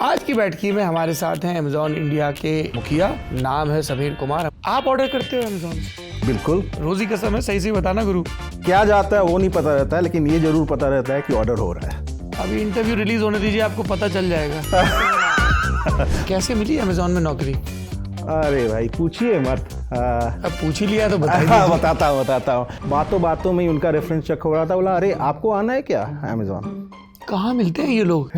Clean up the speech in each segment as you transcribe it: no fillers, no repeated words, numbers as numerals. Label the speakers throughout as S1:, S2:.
S1: आज की बैठकी में हमारे साथ हैं अमेजॉन इंडिया के मुखिया, नाम है समीर कुमार। आप ऑर्डर करते हो अमेजॉन से?
S2: बिल्कुल।
S1: रोजी कसम है, सही से बताना गुरु।
S2: क्या जाता है वो नहीं पता रहता है, लेकिन ये जरूर पता रहता है कि ऑर्डर हो रहा है।
S1: अभी इंटरव्यू रिलीज होने दीजिए, आपको पता चल जाएगा। कैसे मिली अमेजॉन में नौकरी?
S2: अरे भाई पूछिए मत।
S1: अब पूछ ही लिया तो बताइए।
S2: बताता हूँ। बातों बातों में ही उनका रेफरेंस चेक हो रहा था, बोला अरे आपको आना है क्या अमेजॉन?
S1: कहाँ मिलते हैं ये लोग?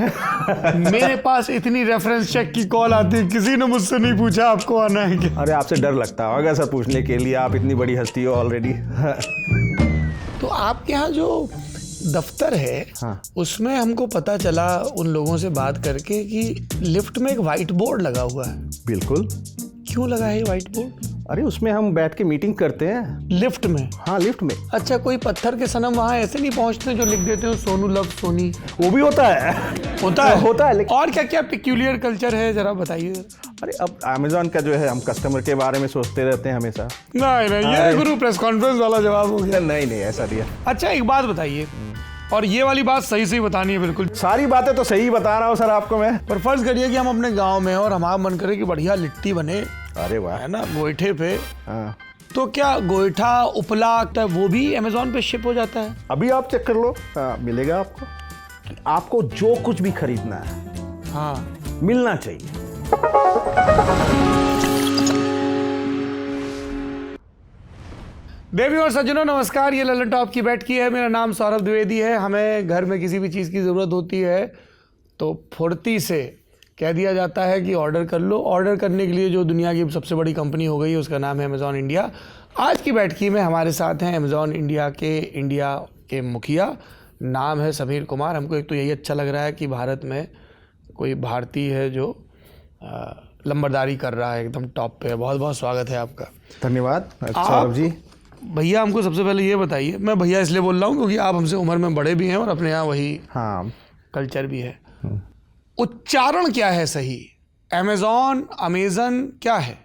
S1: मेरे पास इतनी रेफरेंस चेक की कॉल आती है, किसी ने मुझसे नहीं पूछा आपको आना है क्या।
S2: अरे आपसे डर लगता होगा सर पूछने के लिए, आप इतनी बड़ी हस्ती हो ऑलरेडी।
S1: तो आपके यहाँ जो दफ्तर है,
S2: हाँ।
S1: उसमें हमको पता चला उन लोगों से बात करके कि लिफ्ट में एक व्हाइट बोर्ड लगा हुआ है।
S2: बिल्कुल।
S1: क्यों लगा है ये व्हाइट बोर्ड?
S2: अरे उसमें हम बैठ के मीटिंग करते हैं।
S1: लिफ्ट में?
S2: हाँ लिफ्ट में।
S1: अच्छा, कोई पत्थर के सनम वहाँ ऐसे नहीं पहुँचते जो लिख देते हो सोनू लव सोनी?
S2: वो भी होता है। होता है लेकिन
S1: और क्या क्या पेक्यूलियर कल्चर है, जरा बताइए।
S2: अरे अब अमेजॉन का जो है, हम कस्टमर के बारे में सोचते रहते हैं हमेशा।
S1: नहीं, ये गुरु प्रेस कॉन्फ्रेंस वाला जवाब हो गया।
S2: नहीं ऐसा नहीं है।
S1: अच्छा एक बात बताइए, और ये वाली बात सही से बतानी है बिल्कुल।
S2: सारी बातें तो सही बता रहा हूँ सर आपको मैं।
S1: पर फर्ज करिए कि हम अपने गांव में और हमारा मन करे कि बढ़िया लिट्टी बने,
S2: अरे वाह,
S1: है ना, गोईठे पे।
S2: हाँ।
S1: तो क्या गोईठा उपला वो भी अमेजॉन पे शिप हो जाता है?
S2: अभी आप चेक कर लो, हाँ, मिलेगा आपको। आपको जो कुछ भी खरीदना है,
S1: हाँ,
S2: मिलना चाहिए।
S1: देवी और सज्जनों नमस्कार, ये ललन टॉप की बैठकी है। मेरा नाम सौरभ द्विवेदी है। हमें घर में किसी भी चीज़ की ज़रूरत होती है तो फुर्ती से कह दिया जाता है कि ऑर्डर कर लो। ऑर्डर करने के लिए जो दुनिया की सबसे बड़ी कंपनी हो गई है, उसका नाम है अमेजॉन इंडिया। आज की बैठकी में हमारे साथ हैं अमेजॉन इंडिया के मुखिया, नाम है समीर कुमार। हमको एक तो यही अच्छा लग रहा है कि भारत में कोई भारतीय है जो लंबरदारी कर रहा है, एकदम टॉप पे है। बहुत बहुत स्वागत है आपका।
S2: धन्यवाद सौरभ जी।
S1: भैया हमको सबसे पहले ये बताइए, मैं भैया इसलिए बोल रहा हूँ क्योंकि आप हमसे उम्र में बड़े भी हैं और अपने यहाँ वही
S2: हाँ
S1: कल्चर भी है। उच्चारण क्या है सही? अमेजॉन क्या है?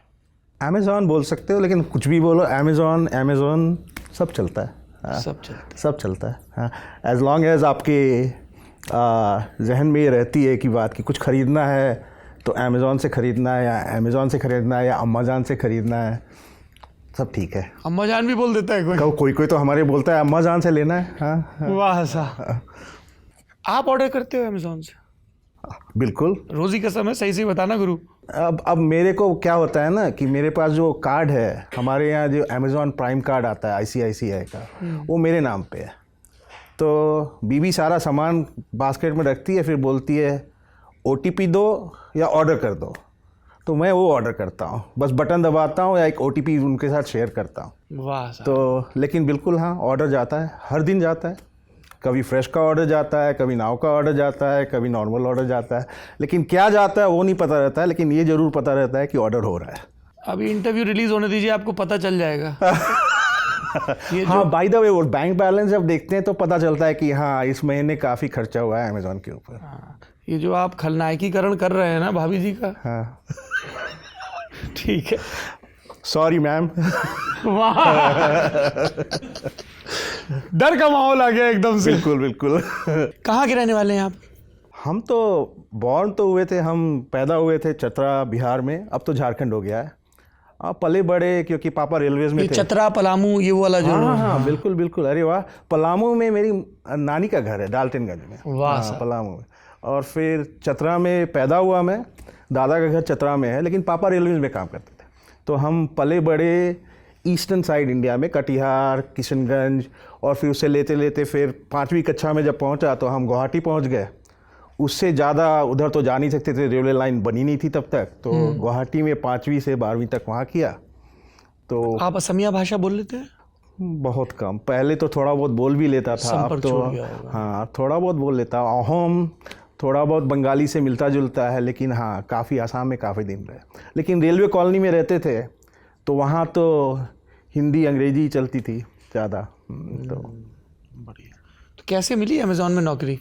S2: अमेजॉन बोल सकते हो, लेकिन कुछ भी बोलो, अमेजॉन सब चलता है। हाँ, सब चलता है। हाँ, एज लॉन्ग एज आपके जहन में ये रहती है कि बात की कुछ ख़रीदना है तो अमेजॉन से ख़रीदना है, या अमेजॉन से ख़रीदना है, या अम्माजान से ख़रीदना है, सब ठीक है।
S1: अम्माजान भी बोल देता है
S2: कोई तो हमारे बोलता है अम्माजान से लेना है। हाँ।
S1: वाह सा। आप ऑर्डर करते हो अमेजॉन से?
S2: बिल्कुल।
S1: रोजी कसम है, सही से बताना गुरु।
S2: अब मेरे को क्या होता है ना कि मेरे पास जो कार्ड है, हमारे यहाँ जो अमेजॉन प्राइम कार्ड आता है ICICI का, वो मेरे नाम पे है। तो बीबी सारा सामान बास्केट में रखती है, फिर बोलती है OTP दो या ऑर्डर कर दो, तो मैं वो ऑर्डर करता हूँ। बस बटन दबाता हूँ या एक OTP उनके साथ शेयर करता हूँ।
S1: वाह।
S2: तो लेकिन बिल्कुल हाँ, ऑर्डर जाता है, हर दिन जाता है। कभी फ्रेश का ऑर्डर जाता है, कभी नाव का ऑर्डर जाता है, कभी नॉर्मल ऑर्डर जाता है। लेकिन क्या जाता है वो नहीं पता रहता है, लेकिन ये जरूर पता रहता है कि ऑर्डर हो रहा है।
S1: अभी इंटरव्यू रिलीज होने दीजिए, आपको पता चल जाएगा।
S2: हाँ, बाय द वे वो बैंक बैलेंस जब देखते हैं तो पता चलता है कि हाँ इस महीने काफ़ी खर्चा हुआ है अमेजॉन के ऊपर।
S1: हाँ, ये जो आप खलनायकीकरण कर रहे हैं ना भाभी जी का।
S2: हाँ।
S1: ठीक है,
S2: सॉरी मैम।
S1: वाह, डर का माहौल आ गया एकदम से।
S2: बिल्कुल।
S1: कहाँ के रहने वाले हैं आप?
S2: हम तो बॉर्न तो हुए थे, हम पैदा हुए थे चतरा बिहार में, अब तो झारखंड हो गया है। पले बड़े क्योंकि पापा रेलवेज में थे।
S1: चतरा पलामू ये वाला जो?
S2: हाँ, बिल्कुल। अरे वाह, पलामू में मेरी नानी का घर है, डाल्टनगंज में।
S1: वाह।
S2: पलामू में। और फिर चतरा में पैदा हुआ मैं, दादा का घर चतरा में है, लेकिन पापा रेलवेज में काम करते थे। तो हम पले बड़े ईस्टर्न साइड इंडिया में, कटिहार, किशनगंज, और फिर उसे लेते लेते फिर 5वीं कक्षा में जब पहुंचा तो हम गुवाहाटी पहुंच गए। उससे ज़्यादा उधर तो जा नहीं सकते थे, रेलवे लाइन बनी नहीं थी तब तक। तो गुवाहाटी में 5वीं से 12वीं तक वहाँ किया। तो
S1: आप असमिया भाषा बोल लेते हैं?
S2: बहुत कम, पहले तो थोड़ा बहुत बोल भी लेता था, अब तो हाँ थोड़ा बहुत बोल लेता। अहोम थोड़ा बहुत बंगाली से मिलता जुलता है, लेकिन हाँ काफ़ी आसाम में काफ़ी दिन रहे। लेकिन रेलवे कॉलोनी में रहते थे तो वहाँ तो हिंदी अंग्रेजी चलती थी ज़्यादा। तो
S1: बढ़िया। तो कैसे मिली अमेजॉन में नौकरी?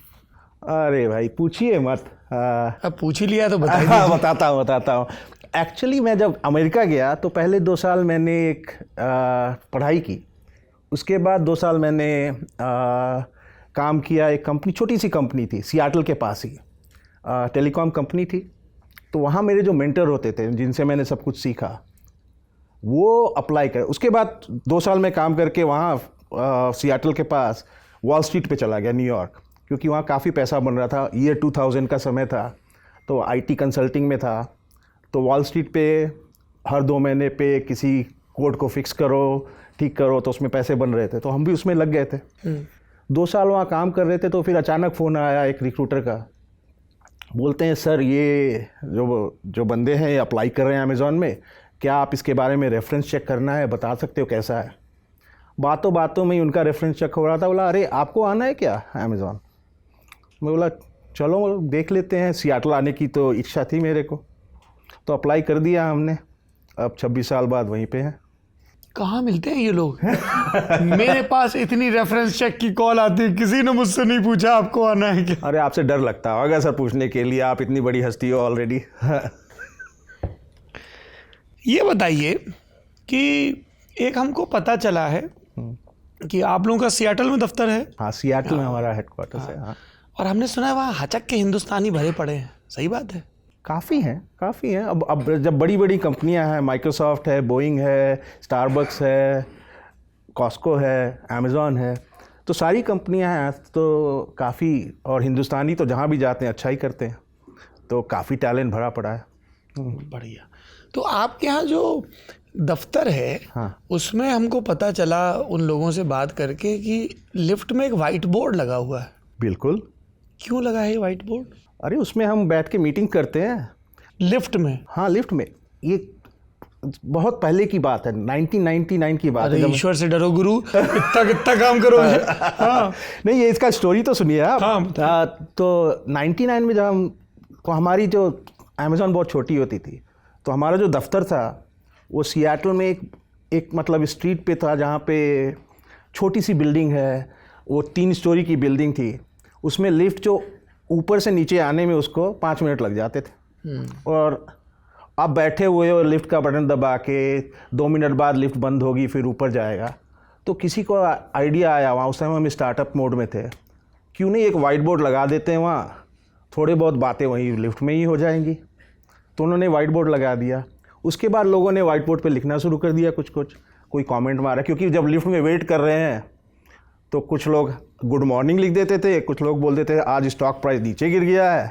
S2: अरे भाई पूछिए मत।
S1: अब पूछ ही लिया तो बताइए।
S2: बताता हूँ। एक्चुअली मैं जब अमेरिका गया तो पहले 2 साल मैंने एक पढ़ाई की। उसके बाद 2 साल मैंने काम किया, एक कंपनी, छोटी सी कंपनी थी सियाटल के पास ही, टेलीकॉम कंपनी थी। तो वहाँ मेरे जो मेंटर होते थे जिनसे मैंने सब कुछ सीखा वो अप्लाई कर, उसके बाद 2 साल में काम करके वहाँ सियाटल के पास वॉल स्ट्रीट पे चला गया, न्यूयॉर्क, क्योंकि वहाँ काफ़ी पैसा बन रहा था। ईयर 2000 का समय था, तो आईटी कंसल्टिंग में था। तो वॉल स्ट्रीट पे हर 2 महीने पे किसी कोड को फिक्स करो, ठीक करो, तो उसमें पैसे बन रहे थे, तो हम भी उसमें लग गए थे। 2 साल वहाँ काम कर रहे थे, तो फिर अचानक फ़ोन आया एक रिक्रूटर का, बोलते हैं सर ये जो बंदे हैं ये अप्लाई कर रहे हैं अमेज़ॉन में, क्या आप इसके बारे में रेफरेंस चेक करना है, बता सकते हो कैसा है। बातों बातों में ही उनका रेफरेंस चेक हो रहा था। बोला अरे आपको आना है क्या अमेज़ॉन? मैं बोला चलो देख लेते हैं, सियाटल आने की तो इच्छा थी मेरे को, तो अप्लाई कर दिया हमने। अब 26 साल बाद वहीं पे हैं।
S1: कहाँ मिलते हैं ये लोग? मेरे पास इतनी रेफरेंस चेक की कॉल आती है, किसी ने मुझसे नहीं पूछा आपको आना है क्या।
S2: अरे आपसे डर लगता होगा सर पूछने के लिए, आप इतनी बड़ी हस्ती हो ऑलरेडी।
S1: ये बताइए कि एक हमको पता चला है कि आप लोगों का सियाटल में दफ्तर है।
S2: हाँ, सियाटल में हमारा हेडक्वार्टर्स है। हाँ,
S1: और हमने सुना है वहाँ हचक के हिंदुस्तानी भरे पड़े हैं, सही बात है?
S2: काफ़ी हैं। अब जब बड़ी बड़ी कंपनियां हैं, माइक्रोसॉफ्ट है, बोइंग है, स्टारबक्स है, कॉस्को है, अमेज़ॉन है, तो सारी कंपनियां हैं तो काफ़ी, और हिंदुस्तानी तो जहाँ भी जाते हैं अच्छा ही करते हैं, तो काफ़ी टैलेंट भरा पड़ा है।
S1: बढ़िया। तो आपके यहाँ जो दफ्तर है,
S2: हाँ,
S1: उसमें हमको पता चला उन लोगों से बात करके कि लिफ्ट में एक वाइट बोर्ड लगा हुआ है।
S2: बिल्कुल।
S1: क्यों लगा है ये वाइट बोर्ड?
S2: अरे उसमें हम बैठ के मीटिंग करते हैं।
S1: लिफ्ट में?
S2: हाँ, लिफ्ट में। ये बहुत पहले की बात है, 1999 की बात है।
S1: ईश्वर से डरो गुरु, कितना काम करोगे। हाँ।
S2: नहीं, ये इसका स्टोरी तो सुनिए आप।
S1: हाँ।
S2: तो 99 में जब तो हमारी जो अमेज़ॉन बहुत छोटी होती थी, तो हमारा जो दफ्तर था वो सियाटल में एक मतलब स्ट्रीट पे था, जहाँ पे छोटी सी बिल्डिंग है, वो 3 स्टोरी की बिल्डिंग थी। उसमें लिफ्ट जो ऊपर से नीचे आने में उसको 5 मिनट लग जाते थे, और आप बैठे हुए हो, लिफ्ट का बटन दबा के 2 मिनट बाद लिफ्ट बंद होगी, फिर ऊपर जाएगा। तो किसी को आइडिया आया, वहाँ उस टाइम हम स्टार्टअप मोड में थे, क्यों नहीं एक वाइट बोर्ड लगा देते हैं वहाँ, थोड़े बहुत बातें वहीं लिफ्ट में ही हो जाएंगी। तो उन्होंने वाइट बोर्ड लगा दिया। उसके बाद लोगों ने वाइट बोर्ड पे लिखना शुरू कर दिया, कुछ कोई कमेंट मारा, क्योंकि जब लिफ्ट में वेट कर रहे हैं तो कुछ लोग गुड मॉर्निंग लिख देते थे, कुछ लोग बोल देते थे आज स्टॉक प्राइस नीचे गिर गया है।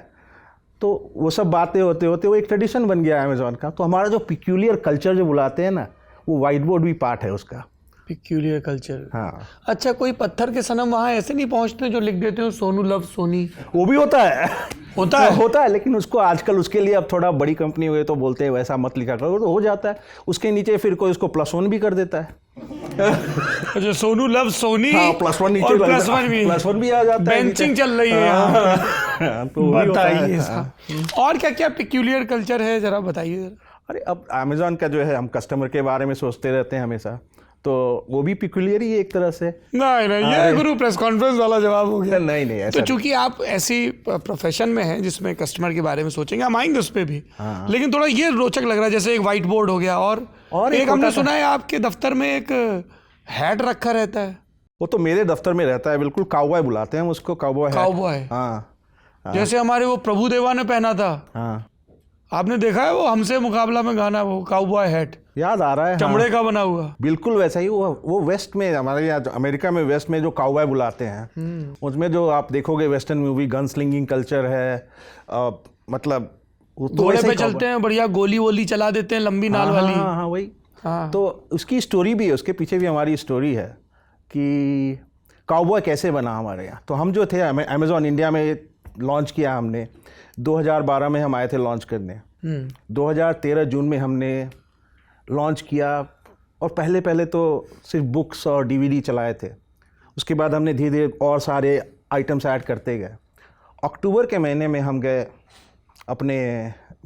S2: तो वो सब बातें होते होते वो एक ट्रेडिशन बन गया अमेज़ॉन का। तो हमारा जो पिक्यूलियर कल्चर जो बुलाते हैं ना, वो वाइट बोर्ड भी पार्ट है उसका।
S1: Peculiar culture.
S2: हाँ।
S1: अच्छा, कोई पत्थर के सनम वहाँ ऐसे नहीं पहुँचते जो लिख देते हो सोनू लव सोनी?
S2: वो भी होता है।
S1: होता है,
S2: लेकिन उसको आजकल उसके लिए अब थोड़ा बड़ी कंपनी हुई तो बोलते हैं वैसा मत लिखा करो, तो हो जाता है। उसके नीचे फिर कोई उसको +1 भी कर देता है।
S1: जो सोनू लव सोनी,
S2: हाँ, +1 नीचे, +1 भी आ जाता है।
S1: बेंचिंग चल रही है यहाँ।
S2: तो
S1: बताइए इसका और क्या क्या पिक्यूलियर कल्चर है, जरा बताइए जरा।
S2: अरे अब अमेज़ॉन का जो है, हम कस्टमर के बारे में सोचते रहते हैं हमेशा, तो वो भी पिक्यूलियर ही है एक तरह से।
S1: नहीं, ये गुरु प्रेस कॉन्फ्रेंस वाला जवाब हो गया।
S2: नहीं ऐसा
S1: तो चूंकि आप ऐसी प्रोफेशन में हैं जिसमें कस्टमर के बारे में सोचेंगे, हम आएंगे उस पर भी।
S2: हाँ।
S1: लेकिन थोड़ा ये रोचक लग रहा है, जैसे एक वाइट बोर्ड हो गया, और एक हमने सुना है आपके दफ्तर में एक हैट रखा रहता है।
S2: वो तो मेरे दफ्तर में रहता है, बिल्कुल काउबॉय बुलाते हैं हम उसको, काउबॉय।
S1: हाँ, जैसे हमारे वो प्रभु देवा ने पहना था।
S2: हाँ,
S1: आपने देखा है वो हमसे मुकाबला में गाना, वो काउबॉय हैट
S2: याद आ रहा है।
S1: चमड़े का बना हुआ, बिल्कुल
S2: वैसा ही। वो वेस्ट में, हमारे यहाँ अमेरिका में वेस्ट में जो काउबॉय बुलाते हैं, उसमें जो आप देखोगे western movie, gun slinging culture है, मतलब
S1: घोड़े पे चलते हैं, बढ़िया गोली वोली चला देते हैं, लंबी नाल वाली।
S2: हाँ, वही। तो उसकी स्टोरी भी है, उसके पीछे भी हमारी स्टोरी है कि काउबॉय कैसे बना हमारे यहाँ। तो हम जो थे अमेज़ॉन इंडिया में लॉन्च किया हमने, 2012 में हम आए थे लॉन्च करने। 2013 जून में हमने लॉन्च किया, और पहले तो सिर्फ बुक्स और DVD चलाए थे। उसके बाद हमने धीरे धीरे और सारे आइटम्स ऐड करते गए। अक्टूबर के महीने में हम गए अपने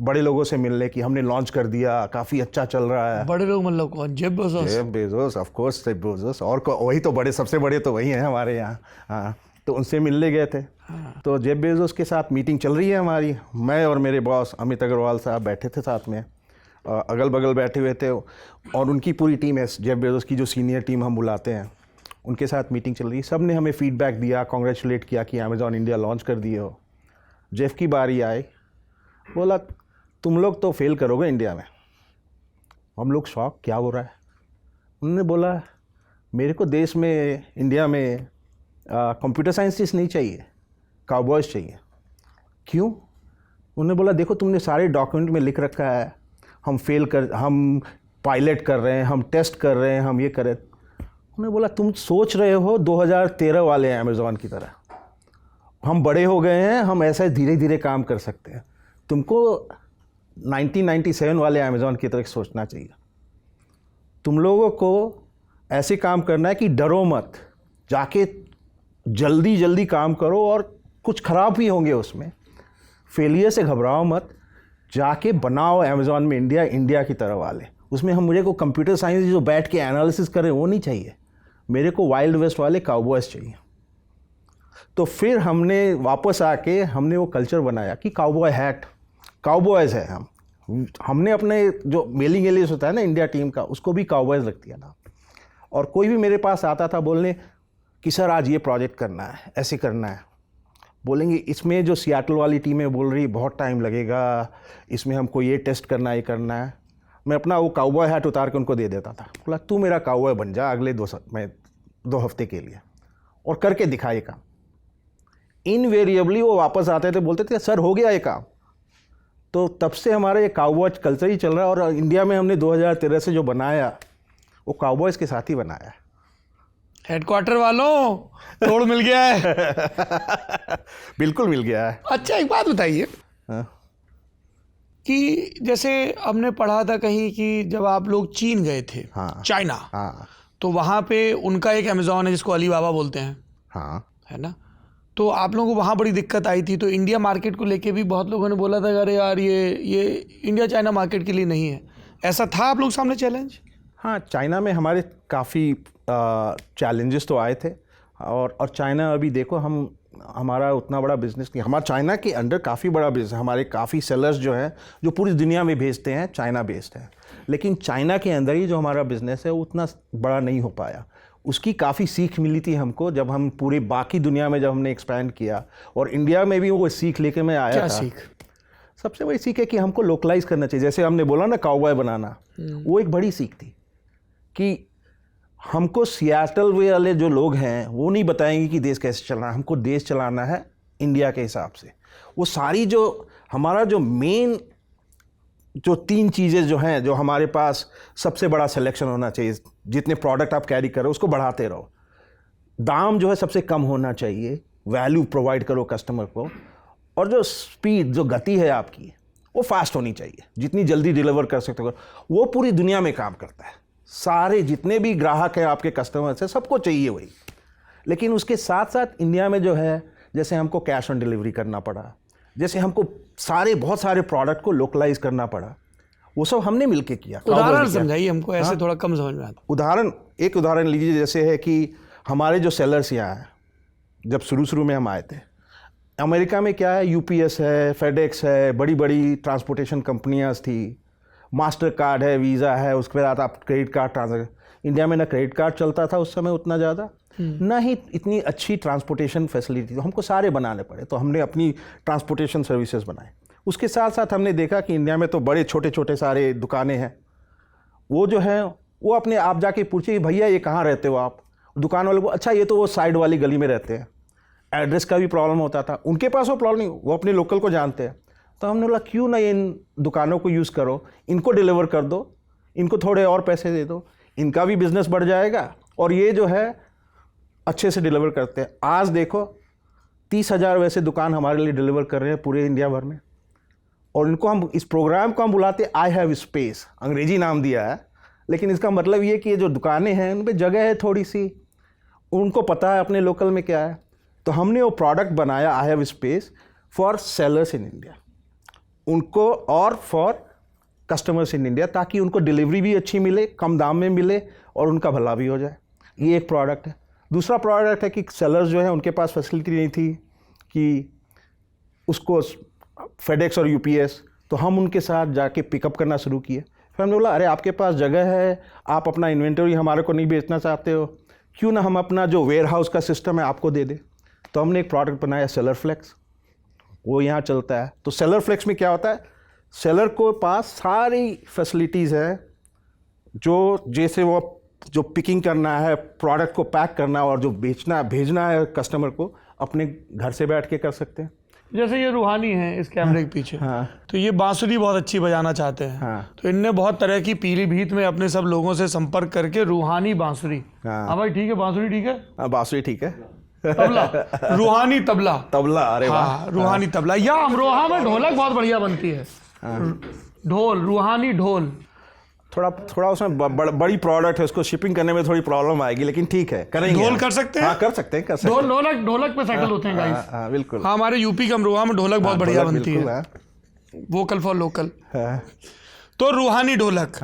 S2: बड़े लोगों से मिलने की, हमने लॉन्च कर दिया, काफ़ी अच्छा चल रहा है।
S1: बड़े लोग मतलब कौन? Jeff Bezos,
S2: of course Jeff Bezos, और वही तो बड़े, सबसे बड़े तो वही हैं हमारे यहाँ। हाँ, तो उनसे मिलने गए थे। तो जेफ बेजोस के साथ मीटिंग चल रही है हमारी, मैं और मेरे बॉस अमित अग्रवाल साहब बैठे थे साथ में, अगल बगल बैठे हुए थे, और उनकी पूरी टीम है, जेफ बेजोस की जो सीनियर टीम हम बुलाते हैं, उनके साथ मीटिंग चल रही है। सब ने हमें फीडबैक दिया, कॉन्ग्रेचुलेट किया कि अमेज़ॉन इंडिया लॉन्च कर दिए हो। जेफ की बारी आई, बोला तुम लोग तो फेल करोगे इंडिया में। हम लोग शॉक, क्या हो रहा है। उन्होंने बोला मेरे को देश में, इंडिया में कंप्यूटर साइंटिस्ट नहीं चाहिए, काउबॉयज़ चाहिए। क्यों? उन्होंने बोला देखो तुमने सारे डॉक्यूमेंट में लिख रखा है हम पायलट कर रहे हैं, हम टेस्ट कर रहे हैं, हम ये कर रहे हैं। उन्होंने बोला तुम सोच रहे हो 2013 वाले अमेज़ॉन की तरह, हम बड़े हो गए हैं, हम ऐसा धीरे धीरे काम कर सकते हैं। तुमको 1997 वाले अमेज़ॉन की तरह सोचना चाहिए। तुम लोगों को ऐसे काम करना है कि डरो मत, जाके जल्दी जल्दी काम करो, और कुछ ख़राब भी होंगे उसमें, फेलियर से घबराओ मत, जाके बनाओ अमेज़ॉन में इंडिया की तरह वाले। उसमें हम मुझे को कंप्यूटर साइंस जो बैठ के एनालिसिस करें वो नहीं चाहिए, मेरे को वाइल्ड वेस्ट वाले काउबॉयज़ चाहिए। तो फिर हमने वापस आके हमने वो कल्चर बनाया कि काउबॉय हैट, काउबॉयज़ है हमने अपने जो मेलिंग एलियस होता है ना इंडिया टीम का, उसको भी काउबॉयज़ रख दिया ना। और कोई भी मेरे पास आता था बोलने कि सर आज ये प्रोजेक्ट करना है, ऐसे करना है, बोलेंगे इसमें जो सियाटल वाली टीम है बोल रही बहुत टाइम लगेगा, इसमें हमको ये टेस्ट करना है, ये करना है। मैं अपना वो काउबॉय हैट उतार के उनको दे देता था, बोला तू मेरा काउबॉय बन जा अगले 2 हफ्ते के लिए, और करके दिखाए काम। इनवेरिएबली वो वापस आते थे, बोलते थे सर हो गया ये काम। तो तब से हमारा ये काउबॉय कल्चर ही चल रहा है, और इंडिया में हमने 2013 से जो बनाया वो काउबॉयज़ के साथ ही बनाया है।
S1: हेडक्वार्टर वालों तोड़ मिल गया है।
S2: बिल्कुल मिल गया है।
S1: अच्छा एक बात बताइए कि जैसे हमने पढ़ा था कहीं कि जब आप लोग चीन गए थे,
S2: हाँ,
S1: चाइना,
S2: हाँ,
S1: तो वहाँ पे उनका एक अमेज़ॉन है जिसको अली बाबा बोलते हैं,
S2: हाँ,
S1: है ना। तो आप लोगों को वहाँ बड़ी दिक्कत आई थी, तो इंडिया मार्केट को लेके भी बहुत लोगों ने बोला था कि अरे यार ये इंडिया चाइना मार्केट के लिए नहीं है। ऐसा था आप लोग सामने चैलेंज?
S2: हाँ, चाइना में हमारे काफ़ी चैलेंजेस तो आए थे, और चाइना अभी देखो हमारा उतना बड़ा बिज़नेस नहीं, हमारा चाइना के अंडर काफ़ी बड़ा बिज़नेस, हमारे काफ़ी सेलर्स जो हैं जो पूरी दुनिया में भेजते हैं चाइना बेस्ड है, लेकिन चाइना के अंदर ही जो हमारा बिज़नेस है वो उतना बड़ा नहीं हो पाया। उसकी काफ़ी सीख मिली थी हमको जब हम पूरे बाकी दुनिया में जब हमने एक्सपैंड किया, और इंडिया में भी वो सीख लेके मैं आया था।
S1: क्या सीख?
S2: सबसे बड़ी सीख है कि हमको लोकलाइज करना चाहिए। जैसे हमने बोला ना काउबॉय बनाना, वो एक बड़ी सीख थी कि हमको सियाटल वाले जो लोग हैं वो नहीं बताएंगे कि देश कैसे चलना है, हमको देश चलाना है इंडिया के हिसाब से। वो सारी जो हमारा जो मेन जो 3 चीज़ें जो हैं, जो हमारे पास सबसे बड़ा सिलेक्शन होना चाहिए, जितने प्रोडक्ट आप कैरी करो उसको बढ़ाते रहो, दाम जो है सबसे कम होना चाहिए, वैल्यू प्रोवाइड करो कस्टमर को, और जो स्पीड जो गति है आपकी वो फास्ट होनी चाहिए, जितनी जल्दी डिलीवर कर सकते हो। वो पूरी दुनिया में काम करता है, सारे जितने भी ग्राहक हैं आपके कस्टमर्स हैं सबको चाहिए वही। लेकिन उसके साथ साथ इंडिया में जो है, जैसे हमको कैश ऑन डिलीवरी करना पड़ा, जैसे हमको बहुत सारे प्रोडक्ट को लोकलाइज करना पड़ा, वो सब हमने मिलके किया।
S1: उदाहरण समझाइए हमको, ऐसे थोड़ा कम समझ में आता।
S2: एक उदाहरण लीजिए, जैसे है कि हमारे जो सेलर्स यहाँ हैं, जब शुरू में हम आए थे, अमेरिका में क्या है, यूपीएस है, फेडेक्स है, बड़ी बड़ी ट्रांसपोर्टेशन कंपनियाँ थी, मास्टर कार्ड है, वीज़ा है, उसके बाद आप क्रेडिट कार्ड ट्रांसफर। इंडिया में ना क्रेडिट कार्ड चलता था उस समय उतना ज़्यादा, ना ही इतनी अच्छी ट्रांसपोर्टेशन फैसिलिटी, तो हमको सारे बनाने पड़े। तो हमने अपनी ट्रांसपोर्टेशन सर्विसेज बनाए। उसके साथ साथ हमने देखा कि इंडिया में तो बड़े छोटे छोटे सारे दुकानें हैं, वो जो हैं वो अपने आप जाके पूछे भैया ये कहाँ रहते हो आप, दुकान वाले को अच्छा ये तो वो साइड वाली गली में रहते हैं। एड्रेस का भी प्रॉब्लम होता था, उनके पास वो प्रॉब्लम नहीं, वो अपने लोकल को जानते हैं। तो हमने बोला क्यों ना इन दुकानों को यूज़ करो, इनको डिलीवर कर दो, इनको थोड़े और पैसे दे दो, इनका भी बिजनेस बढ़ जाएगा, और ये जो है अच्छे से डिलीवर करते हैं। आज देखो 30,000 वैसे दुकान हमारे लिए डिलीवर कर रहे हैं पूरे इंडिया भर में, और इनको हम इस प्रोग्राम को हम बुलाते आई हैव स्पेस, अंग्रेजी नाम दिया है, लेकिन इसका मतलब ये कि ये जो दुकानें हैं उन पर जगह है थोड़ी सी, उनको पता है अपने लोकल में क्या है। तो हमने वो प्रोडक्ट बनाया I have space for sellers in India, उनको और फॉर कस्टमर्स इन इंडिया, ताकि उनको डिलीवरी भी अच्छी मिले, कम दाम में मिले, और उनका भला भी हो जाए। ये एक प्रोडक्ट है। दूसरा प्रोडक्ट है कि सेलर्स जो है उनके पास फैसिलिटी नहीं थी कि उसको फेडेक्स और यूपीएस, तो हम उनके साथ जाके पिकअप करना शुरू किए। फिर हमने बोला अरे आपके पास जगह है, आप अपना इन्वेंटरी हमारे को नहीं बेचना चाहते हो, क्यों ना हम अपना जो वेयर हाउस का सिस्टम है आपको दे दें। तो हमने एक प्रोडक्ट बनाया सेलर फ्लेक्स। वो यहाँ चलता है। तो सेलर फ्लेक्स में क्या होता है, सेलर को पास सारी फैसिलिटीज़ है, जो जैसे वो जो पिकिंग करना है, प्रोडक्ट को पैक करना है और जो बेचना भेजना है कस्टमर को, अपने घर से बैठ के कर सकते हैं।
S1: जैसे ये रूहानी है इस कैमरे के पीछे, तो ये बांसुरी बहुत अच्छी बजाना चाहते हैं, तो इनने बहुत तरह की पीलीभीत में अपने सब लोगों से संपर्क करके रूहानी बांसुरी, हाँ भाई ठीक है, बांसुरी ठीक है,
S2: बांसुरी ठीक है,
S1: तबला, रूहानी तबला,
S2: तबला, अरे
S1: हाँ रूहानी तबला, या अमरोहा में ढोलक बहुत बढ़िया बनती है, ढोल, रूहानी ढोल।
S2: थोड़ा उसमें बड़ी प्रोडक्ट है, उसको शिपिंग करने में थोड़ी प्रॉब्लम आएगी, लेकिन ठीक है, करेंगे।
S1: ढोल कर सकते हैं,
S2: हाँ कर सकते हैं,
S1: ढोलक पे सेटल होते हैं गाइस।
S2: हाँ बिल्कुल।
S1: हाँ हमारे यूपी के अमरोहा में ढोलक बहुत बढ़िया बनती है, वोकल फॉर लोकल। तो रूहानी ढोलक,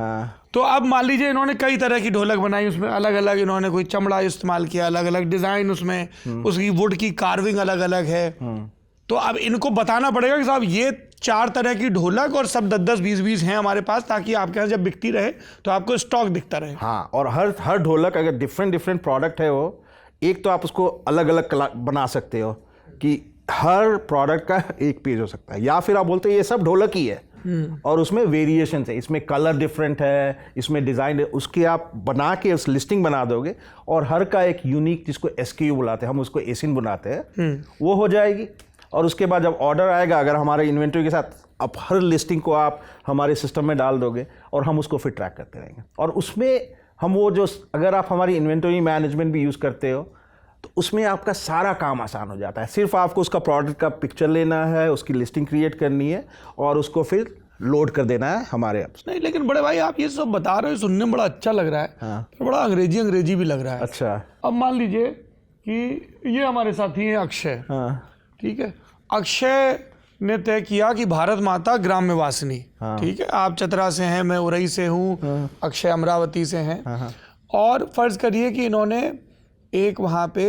S1: तो अब मान लीजिए इन्होंने कई तरह की ढोलक बनाई, उसमें अलग अलग इन्होंने कोई चमड़ा इस्तेमाल किया, अलग अलग डिजाइन उसमें, उसकी वुड की कार्विंग अलग अलग है। तो अब इनको बताना पड़ेगा कि साहब ये 4 तरह की ढोलक और सब 10-10, 20-20 हैं हमारे पास, ताकि आपके यहाँ जब बिकती रहे तो आपको स्टॉक दिखता रहे।
S2: हाँ, और हर ढोलक अगर डिफरेंट प्रोडक्ट है, वो एक तो आप उसको अलग अलग बना सकते हो कि हर प्रोडक्ट का एक पेज हो सकता है, या फिर आप बोलते हैं ये सब ढोलक ही है और उसमें वेरिएशन है, इसमें कलर डिफरेंट है, इसमें डिज़ाइन है, उसके आप बना के उस लिस्टिंग बना दोगे और हर का एक यूनिक, जिसको SKU बुलाते हैं, हम उसको एसिन बनाते हैं, वो हो जाएगी। और उसके बाद जब ऑर्डर आएगा, अगर हमारे इन्वेंटरी के साथ आप हर लिस्टिंग को आप हमारे सिस्टम में डाल दोगे और हम उसको फिर ट्रैक करते रहेंगे। और उसमें हम वो जो, अगर आप हमारी इन्वेंटरी मैनेजमेंट भी यूज़ करते हो तो उसमें आपका सारा काम आसान हो जाता है। सिर्फ आपको उसका प्रोडक्ट का पिक्चर लेना है, उसकी लिस्टिंग क्रिएट करनी है और उसको फिर लोड कर देना है हमारे ऐप्स।
S1: नहीं लेकिन बड़े भाई आप ये सब बता रहे हो, सुनने में बड़ा अच्छा लग रहा है, तो बड़ा अंग्रेजी भी लग रहा है।
S2: अच्छा,
S1: अब मान लीजिए कि ये हमारे साथी हैं अक्षय, ठीक है, अक्षय ने तय किया कि भारत माता ग्राम्य वासिनी, ठीक है, आप चतरा से हैं, मैं उरई से हूँ, अक्षय अमरावती से हैं, और फर्ज करिए कि इन्होंने एक वहाँ पे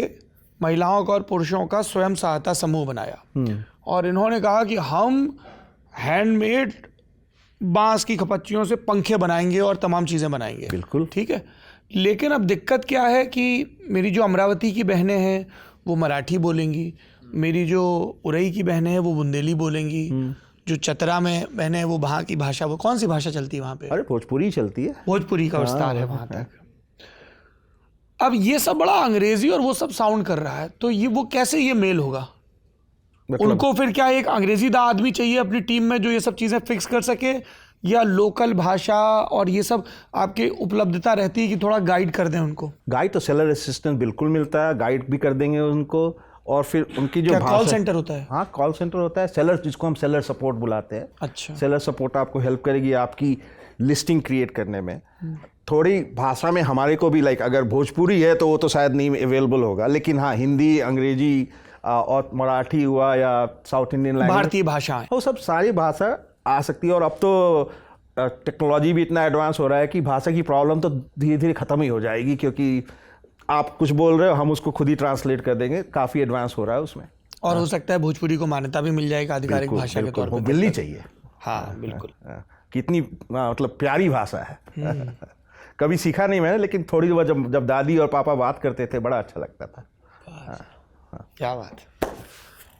S1: महिलाओं का और पुरुषों का स्वयं सहायता समूह बनाया और इन्होंने कहा कि हम हैंडमेड बांस की खपच्चियों से पंखे बनाएंगे और तमाम चीज़ें बनाएंगे।
S2: बिल्कुल
S1: ठीक है, लेकिन अब दिक्कत क्या है कि मेरी जो अमरावती की बहनें हैं वो मराठी बोलेंगी, मेरी जो उरई की बहनें हैं वो बुंदेली बोलेंगी, जो चतरा में बहनें हैं वो वहाँ की भाषा, वो कौन सी भाषा चलती है वहाँ पे?
S2: अरे भोजपुरी चलती है, भोजपुरी
S1: का विस्तार है वहाँ तक। अब ये सब बड़ा अंग्रेजी और वो सब साउंड कर रहा है, तो ये वो कैसे ये मेल होगा? उनको फिर क्या एक अंग्रेजीदा आदमी चाहिए अपनी टीम में जो ये सब चीज़ें फिक्स कर सके, या लोकल भाषा और ये सब आपके उपलब्धता रहती है कि थोड़ा गाइड कर दें उनको?
S2: गाइड तो सेलर असिस्टेंट बिल्कुल मिलता है, गाइड भी कर देंगे उनको। और फिर उनकी जो
S1: कॉल सेंटर होता है?
S2: हाँ कॉल सेंटर होता है, सेलर जिसको हम सेलर सपोर्ट बुलाते हैं।
S1: अच्छा,
S2: सेलर सपोर्ट आपको हेल्प करेगी आपकी लिस्टिंग क्रिएट करने में। थोड़ी भाषा में हमारे को भी लाइक अगर भोजपुरी है तो वो तो शायद नहीं अवेलेबल होगा, लेकिन हाँ हिंदी, अंग्रेजी और मराठी हुआ या साउथ इंडियन लैंग्वेज,
S1: भारतीय भाषाएं,
S2: वो सब सारी भाषा आ सकती है। और अब तो टेक्नोलॉजी भी इतना एडवांस हो रहा है कि भाषा की प्रॉब्लम तो धीरे धीरे ख़त्म ही हो जाएगी, क्योंकि आप कुछ बोल रहे हो हम उसको खुद ही ट्रांसलेट कर देंगे, काफ़ी एडवांस हो रहा है उसमें।
S1: और हो सकता है भोजपुरी को मान्यता भी मिल जाएगी आधिकारिक भाषा के तौर पर,
S2: मिलनी चाहिए।
S1: हाँ बिल्कुल,
S2: कितनी मतलब प्यारी भाषा है। कभी सीखा नहीं मैंने, लेकिन थोड़ी देर जब दादी और पापा बात करते थे बड़ा अच्छा लगता था।
S1: क्या बात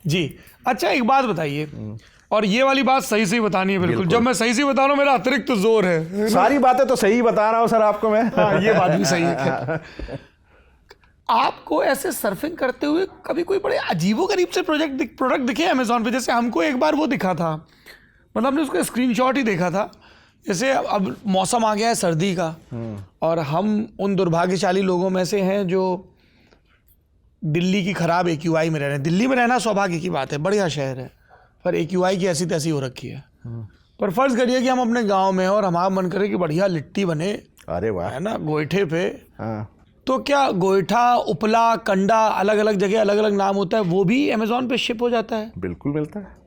S1: जी। अच्छा एक बात बताइए, और ये वाली बात सही से बतानी है बिल्कुल। जब मैं सही से बता रहा हूँ मेरा अतिरिक्त तो जोर है,
S2: सारी बातें तो सही बता रहा हूँ सर आपको मैं।
S1: हाँ ये बात भी सही है। आपको ऐसे सर्फिंग करते हुए कभी कोई बड़े अजीबोगरीब से प्रोडक्ट दिखे अमेजोन पे? जैसे हमको एक बार वो दिखा था, मतलब हमने उसका स्क्रीनशॉट ही देखा था, जैसे अब मौसम आ गया है सर्दी का और हम उन दुर्भाग्यशाली लोगों में से हैं जो दिल्ली की खराब AQI में रह रहे हैं। दिल्ली में रहना सौभाग्य की बात है, बढ़िया शहर है, पर AQI की ऐसी तैसी हो रखी है। पर फर्ज करिए कि हम अपने गांव में और हमारा मन करे कि बढ़िया लिट्टी बने,
S2: अरे वाह, है
S1: ना, गोईठे पे। तो क्या गोईठा, उपला, कंडा, अलग अलग जगह अलग अलग नाम होता है, वो भी अमेजोन पे शिप हो जाता है?
S2: बिल्कुल मिलता है,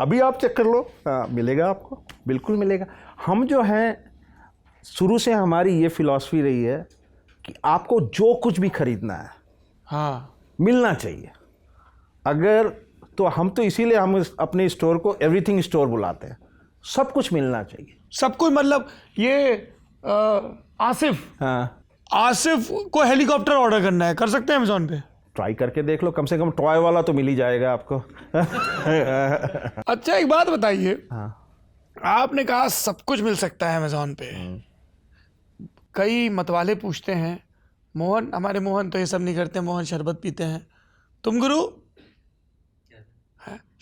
S2: अभी आप चेक कर लो, मिलेगा आपको, बिल्कुल मिलेगा। हम जो हैं शुरू से हमारी ये फिलॉसफी रही है कि आपको जो कुछ भी खरीदना है
S1: हाँ
S2: मिलना चाहिए। अगर तो हम तो इसीलिए हम अपने स्टोर को एवरीथिंग स्टोर बुलाते हैं, सब कुछ मिलना चाहिए,
S1: सब कुछ। मतलब ये आसिफ,
S2: हाँ
S1: आसिफ को हेलीकॉप्टर ऑर्डर करना है, कर सकते हैं अमेजोन पे?
S2: ट्राई करके देख लो, कम से कम टॉय वाला तो मिल ही जाएगा आपको।
S1: अच्छा एक बात बताइए,
S2: हाँ।
S1: आपने कहा सब कुछ मिल सकता है अमेजोन पे, कई मतवाले पूछते हैं, मोहन हमारे मोहन तो ये सब नहीं करते, मोहन शरबत पीते हैं, तुम गुरु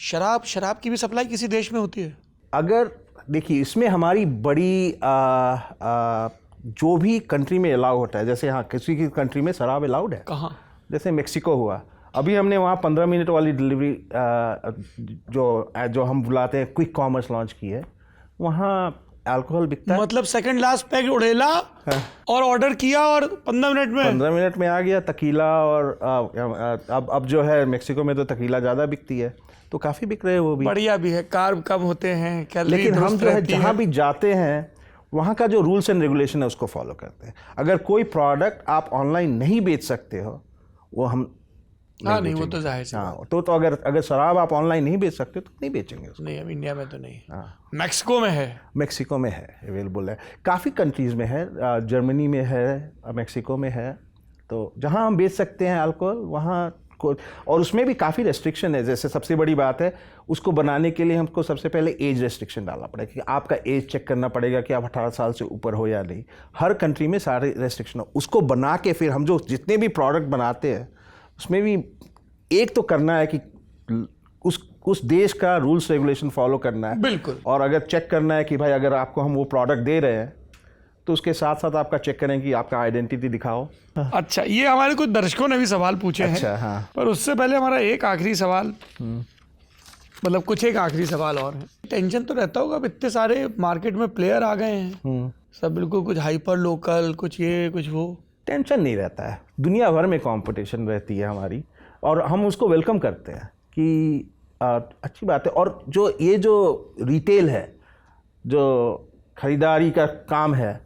S1: शराब की भी सप्लाई किसी देश में होती है?
S2: अगर देखिए इसमें हमारी बड़ी जो भी कंट्री में अलाउ होता है, जैसे हाँ किसी की कंट्री में शराब अलाउड है,
S1: कहाँ?
S2: जैसे मेक्सिको हुआ, अभी हमने वहाँ 15 मिनट वाली डिलीवरी जो हम बुलाते हैं क्विक कॉमर्स लॉन्च की है, वहाँ अल्कोहल बिकता है।
S1: मतलब सेकंड लास्ट पैक उड़ेला और ऑर्डर किया और 15 मिनट में
S2: आ गया तकीला। और अब जो है मेक्सिको में तो तकीला ज़्यादा बिकती है, तो काफ़ी बिक रहे हैं वो भी।
S1: बढ़िया भी है, कार्ब कम होते हैं, कैलोरी
S2: लेकिन हम
S1: दुरुस्त
S2: जो है
S1: रहती
S2: जहाँ भी जाते हैं वहाँ का जो रूल्स एंड रेगुलेशन है उसको फॉलो करते हैं। अगर कोई प्रोडक्ट आप ऑनलाइन नहीं बेच सकते हो वो हम
S1: नहीं वो तो जाहिर है।
S2: हाँ, तो अगर शराब आप ऑनलाइन नहीं बेच सकते तो नहीं बेचेंगे उसको।
S1: नहीं, अब इंडिया में तो नहीं।
S2: हाँ,
S1: मैक्सिको में है?
S2: मेक्सिको में है, अवेलेबल है, काफ़ी कंट्रीज़ में है, जर्मनी में है, मेक्सिको में है, तो जहाँ हम बेच सकते हैं अल्कोहल वहाँ को। और उसमें भी काफ़ी रेस्ट्रिक्शन है। जैसे सबसे बड़ी बात है, उसको बनाने के लिए हमको सबसे पहले एज रेस्ट्रिक्शन डालना पड़ेगा कि आपका एज चेक करना पड़ेगा कि आप 18 साल से ऊपर हो या नहीं। हर कंट्री में सारे रेस्ट्रिक्शन हो, उसको बना के फिर हम जो जितने भी प्रोडक्ट बनाते हैं उसमें भी एक तो करना है कि उस देश का रूल्स रेगुलेशन फॉलो करना है।
S1: बिल्कुल।
S2: और अगर चेक करना है कि भाई अगर आपको हम वो प्रोडक्ट दे रहे हैं तो उसके साथ साथ आपका चेक करें कि आपका आइडेंटिटी दिखाओ।
S1: अच्छा, ये हमारे कुछ दर्शकों ने भी सवाल पूछे हैं।
S2: अच्छा, हाँ।
S1: पर उससे पहले हमारा एक आखिरी सवाल, मतलब कुछ एक आखिरी सवाल और है। टेंशन तो रहता होगा, अब इतने सारे मार्केट में प्लेयर आ गए हैं, सब बिल्कुल कुछ हाइपर लोकल, कुछ ये कुछ वो।
S2: टेंशन नहीं रहता है, दुनिया भर में कंपटीशन रहती है हमारी और हम उसको वेलकम करते हैं कि अच्छी बात है। और जो रिटेल है, जो खरीदारी का काम है,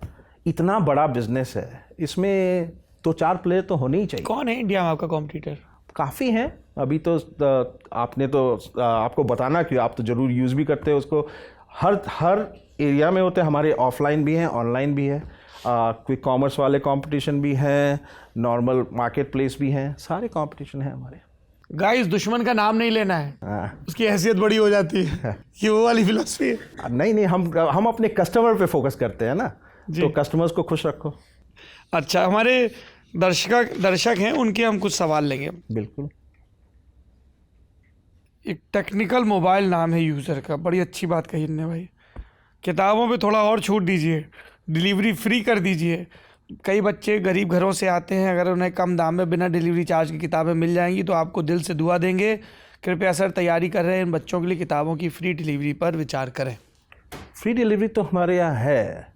S2: इतना बड़ा बिजनेस है, इसमें तो 4 प्लेयर तो होने ही चाहिए।
S1: कौन है इंडिया में आपका कॉम्पिटिटर?
S2: काफ़ी हैं अभी तो। आपने तो आपको बताना कि आप तो ज़रूर यूज़ भी करते हो उसको, हर एरिया में होते हैं हमारे, ऑफलाइन भी हैं ऑनलाइन भी है, क्विक कॉमर्स वाले कंपटीशन भी हैं, नॉर्मल मार्केट प्लेस भी हैं, सारे कंपटीशन हैं हमारे।
S1: गाइस, दुश्मन का नाम नहीं लेना है, उसकी हैसियत बड़ी हो जाती है, ये वो वाली फिलॉसफी है।
S2: नहीं, हम अपने कस्टमर पे फोकस करते हैं ना, तो कस्टमर्स को खुश रखो।
S1: अच्छा, हमारे दर्शक हैं, उनके हम कुछ सवाल लेंगे।
S2: बिल्कुल।
S1: एक टेक्निकल मोबाइल नाम है यूज़र का, बड़ी अच्छी बात कही इन्होंने भाई। किताबों पे थोड़ा और छूट दीजिए, डिलीवरी फ्री कर दीजिए। कई बच्चे गरीब घरों से आते हैं, अगर उन्हें कम दाम में बिना डिलीवरी चार्ज की किताबें मिल जाएंगी तो आपको दिल से दुआ देंगे। कृपया सर तैयारी कर रहे हैं इन बच्चों के लिए किताबों की फ्री डिलीवरी पर विचार करें।
S2: फ्री डिलीवरी तो हमारे यहाँ है,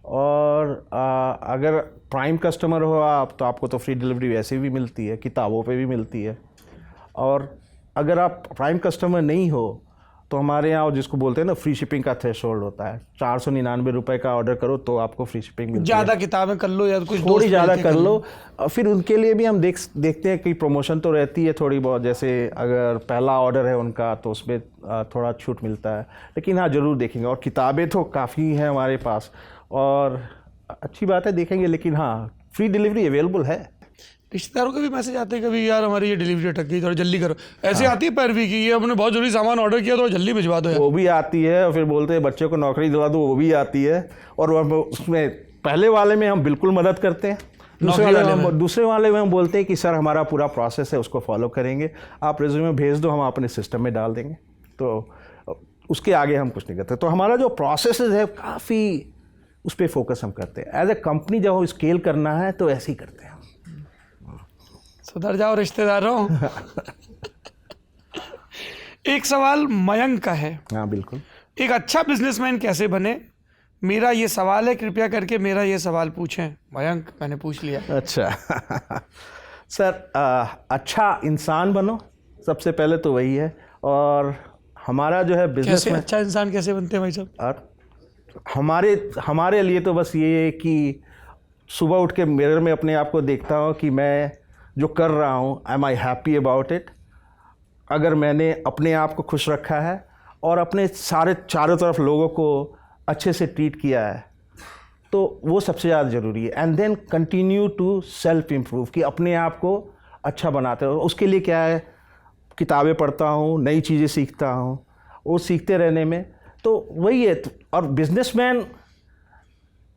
S2: और अगर प्राइम कस्टमर हो आप तो आपको तो फ्री डिलीवरी वैसे भी मिलती है, किताबों पे भी मिलती है। और अगर आप प्राइम कस्टमर नहीं हो तो हमारे यहाँ जिसको बोलते हैं ना, फ्री शिपिंग का थ्रेशोल्ड होता है। 499 रुपये का ऑर्डर करो तो आपको फ्री शिपिंग मिलती है।
S1: ज़्यादा किताबें कर लो या कुछ
S2: थोड़ी ज़्यादा कर लो, फिर उनके लिए भी हम देखते हैं कि प्रमोशन तो रहती है थोड़ी बहुत। जैसे अगर पहला ऑर्डर है उनका तो उसमें थोड़ा छूट मिलता है, लेकिन हाँ ज़रूर देखेंगे। और किताबें तो काफ़ी हैं हमारे पास और अच्छी बात है, देखेंगे। लेकिन हाँ, फ्री डिलीवरी अवेलेबल है।
S1: रिश्तेदारों के भी मैसेज आते हैं कभी, यार हमारी ये डिलीवरी अटक गई, थोड़ा जल्दी करो, ऐसे आती है पैरवी की, ये हमने बहुत जरूरी सामान ऑर्डर किया तो जल्दी भिजवा दो यार।
S2: वो भी आती है, और फिर बोलते हैं बच्चों को नौकरी दिला दो, वो भी आती है। और उसमें पहले वाले में हम बिल्कुल मदद करते हैं, दूसरे वाले में हम बोलते हैं कि सर हमारा पूरा प्रोसेस है उसको फॉलो करेंगे, आप रिज्यूमे भेज दो, हम अपने सिस्टम में डाल देंगे। तो उसके आगे हम कुछ नहीं करते। तो हमारा जो प्रोसेस है काफ़ी उस पर फोकस हम करते हैं। एज ए कंपनी जब हम स्केल करना है तो ऐसे ही करते हैं।
S1: सुधर जाओ रिश्तेदारों। एक सवाल मयंक का है।
S2: हाँ बिल्कुल।
S1: एक अच्छा बिजनेसमैन कैसे बने, मेरा ये सवाल है, कृपया करके मेरा ये सवाल पूछें। मयंक, मैंने पूछ लिया।
S2: अच्छा सर, अच्छा इंसान बनो, सबसे पहले तो वही है। और हमारा जो है बिजनेस
S1: कैसे अच्छा इंसान कैसे बनते हैं भाई साहब?
S2: और हमारे लिए तो बस ये है कि सुबह उठ के मिरर में अपने आप को देखता हूँ कि मैं जो कर रहा हूँ, am I happy about it. अगर मैंने अपने आप को खुश रखा है और अपने चारों तरफ लोगों को अच्छे से ट्रीट किया है, तो वो सबसे ज़्यादा ज़रूरी है। And then continue to self improve, कि अपने आप को अच्छा बनाते हो। उसके लिए क्या है, किताबें पढ़ता हूँ, नई चीज़ें सीखता हूँ, वो सीखते रहने में तो वही है। और बिजनेसमैन,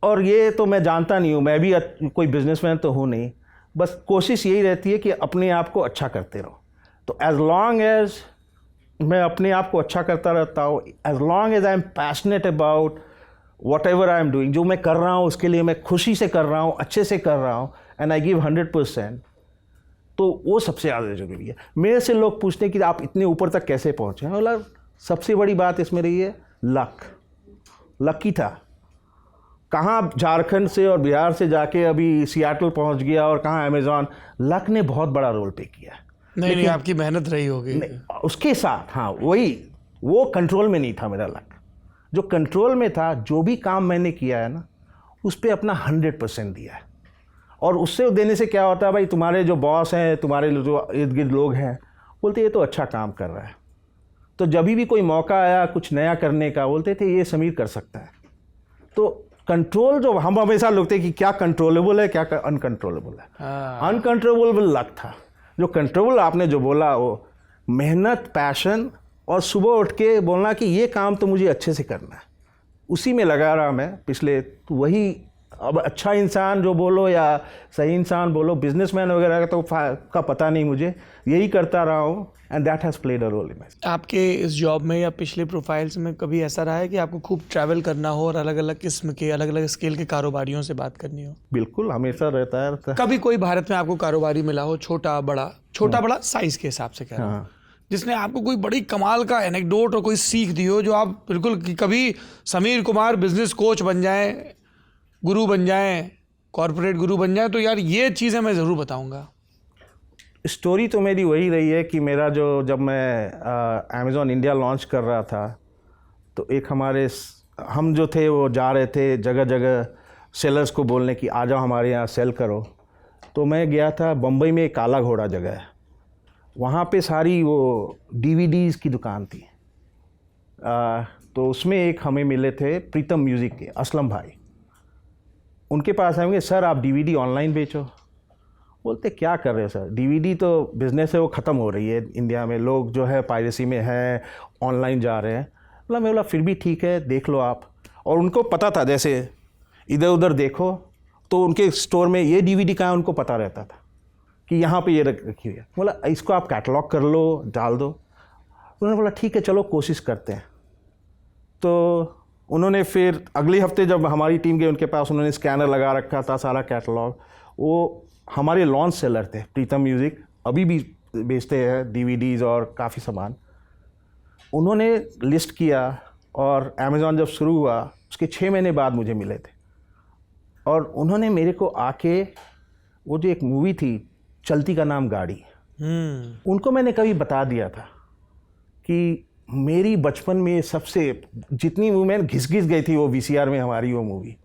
S2: और ये तो मैं जानता नहीं हूँ, मैं भी कोई बिजनेसमैन तो हूँ नहीं, बस कोशिश यही रहती है कि अपने आप को अच्छा करते रहो। तो एज लॉन्ग एज मैं अपने आप को अच्छा करता रहता हूँ, as long as I am passionate about whatever I am doing, जो मैं कर रहा हूँ उसके लिए मैं खुशी से कर रहा हूँ, अच्छे से कर रहा हूँ, एंड आई गिव 100%, तो वो सबसे ज़्यादा ज़रूरी है। मेरे से लोग पूछते हैं कि आप इतने ऊपर तक कैसे पहुँचे हैं। बोला सबसे बड़ी बात इसमें रही है लकी था। कहाँ झारखंड से और बिहार से जाके अभी सियाटल पहुँच गया और कहाँ अमेज़ॉन, लक ने बहुत बड़ा रोल प्ले किया है।
S1: नहीं, आपकी मेहनत रही होगी
S2: उसके साथ। हाँ, वही, वो कंट्रोल में नहीं था मेरा लक। जो कंट्रोल में था, जो भी काम मैंने किया है ना, उस पर अपना 100% दिया है। और उससे देने से क्या होता है भाई, तुम्हारे जो बॉस हैं, तुम्हारे जो इर्द गिर्द लोग हैं, बोलते ये तो अच्छा काम कर रहा है। तो जब भी कोई मौका आया कुछ नया करने का, बोलते थे ये समीर कर सकता है। तो कंट्रोल जो हम हमेशा लोग थे कि क्या कंट्रोलेबल है, क्या अनकंट्रोलेबल है। अनकंट्रोलेबल लक था। जो कंट्रोल आपने जो बोला, वो मेहनत, पैशन, और सुबह उठ के बोलना कि ये काम तो मुझे अच्छे से करना है, उसी में लगा रहा मैं पिछले। तो वही, अब अच्छा इंसान जो बोलो या सही इंसान बोलो, बिजनेसमैन वगैरह का पता नहीं मुझे, यही करता रहा हूँ, and that has played a role in my.
S1: आपके इस जॉब में या पिछले प्रोफाइल्स में कभी ऐसा रहा है कि आपको खूब ट्रैवल करना हो और अलग अलग किस्म के, अलग अलग स्केल के कारोबारियों से बात करनी हो?
S2: बिल्कुल, हमेशा रहता है।
S1: कभी कोई भारत में आपको कारोबारी मिला हो, छोटा बड़ा साइज के हिसाब से कह रहा हूँ, जिसने आपको कोई बड़ी कमाल का एनेक्डोट और कोई सीख दी हो, जो आप बिल्कुल कि कभी समीर कुमार बिजनेस कोच बन जाएं, गुरु बन जाएं, कॉर्पोरेट गुरु बन जाएं, तो यार ये चीज़ें मैं ज़रूर बताऊंगा?
S2: स्टोरी तो मेरी वही रही है कि मेरा जब मैं अमेज़ॉन इंडिया लॉन्च कर रहा था, तो एक हम जो थे वो जा रहे थे जगह जगह सेलर्स को बोलने की आ जाओ हमारे यहाँ सेल करो। तो मैं गया था बम्बई में, काला घोड़ा जगह है, वहाँ पे सारी वो DVDs की दुकान थी। तो उसमें एक हमें मिले थे प्रीतम म्यूज़िक के असलम भाई। उनके पास आएंगे, सर आप DVD ऑनलाइन बेचो। बोलते क्या कर रहे हो सर, DVD तो बिज़नेस है वो ख़त्म हो रही है इंडिया में, लोग जो है पायरेसी में है, ऑनलाइन जा रहे हैं। मैं बोला फिर भी ठीक है, देख लो आप। और उनको पता था, जैसे इधर उधर देखो तो उनके स्टोर में ये DVD कहाँ, उनको पता रहता था कि यहाँ पे ये रखी हुई है। बोला इसको आप कैटलॉग कर लो, डाल दो। उन्होंने बोला ठीक है चलो कोशिश करते हैं। तो उन्होंने फिर अगले हफ्ते जब हमारी टीम गई उनके पास, उन्होंने स्कैनर लगा रखा था, सारा कैटलॉग। वो हमारे लॉन्च सेलर थे प्रीतम म्यूज़िक, अभी भी बेचते हैं DVDs और काफ़ी सामान। उन्होंने लिस्ट किया और अमेज़ॉन जब शुरू हुआ उसके 6 महीने बाद मुझे मिले थे। और उन्होंने मेरे को आके, वो जो एक मूवी थी चलती का नाम गाड़ी, उनको मैंने कभी बता दिया था कि मेरी बचपन में सबसे, जितनी मूवी मैंने घिस गई थी वो VCR में हमारी वो मूवी,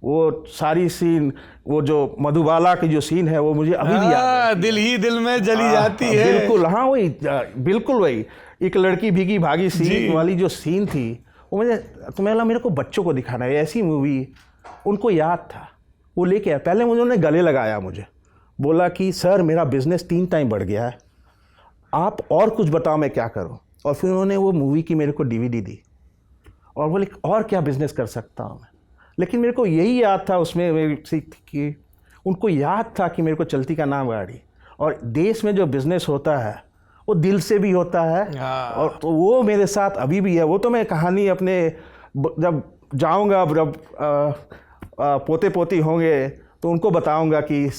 S2: वो सारी सीन, वो जो मधुबाला की जो सीन है वो मुझे अभी भी याद है।
S1: दिल ही दिल में जली जाती है।
S2: बिल्कुल, हाँ वही, बिल्कुल वही, एक लड़की भीगी भागी सीन वाली जो सीन थी वो मुझे, तो मैं मेरे को बच्चों को दिखाना है ऐसी मूवी। उनको याद था, वो लेके आया। पहले मुझे उन्होंने गले लगाया, मुझे बोला कि सर मेरा बिज़नेस 3 टाइम बढ़ गया है, आप और कुछ बताओ मैं क्या करूं। और फिर उन्होंने वो मूवी की मेरे को DVD दी और बोले और क्या बिज़नेस कर सकता हूं मैं। लेकिन मेरे को यही याद था उसमें मेरी सीख कि उनको याद था कि मेरे को चलती का नाम गाड़ी, और देश में जो बिज़नेस होता है वो दिल से भी होता है। और तो वो मेरे साथ अभी भी है। वो तो मैं कहानी अपने जब जाऊंगा, जब पोते पोती होंगे तो उनको बताऊंगा कि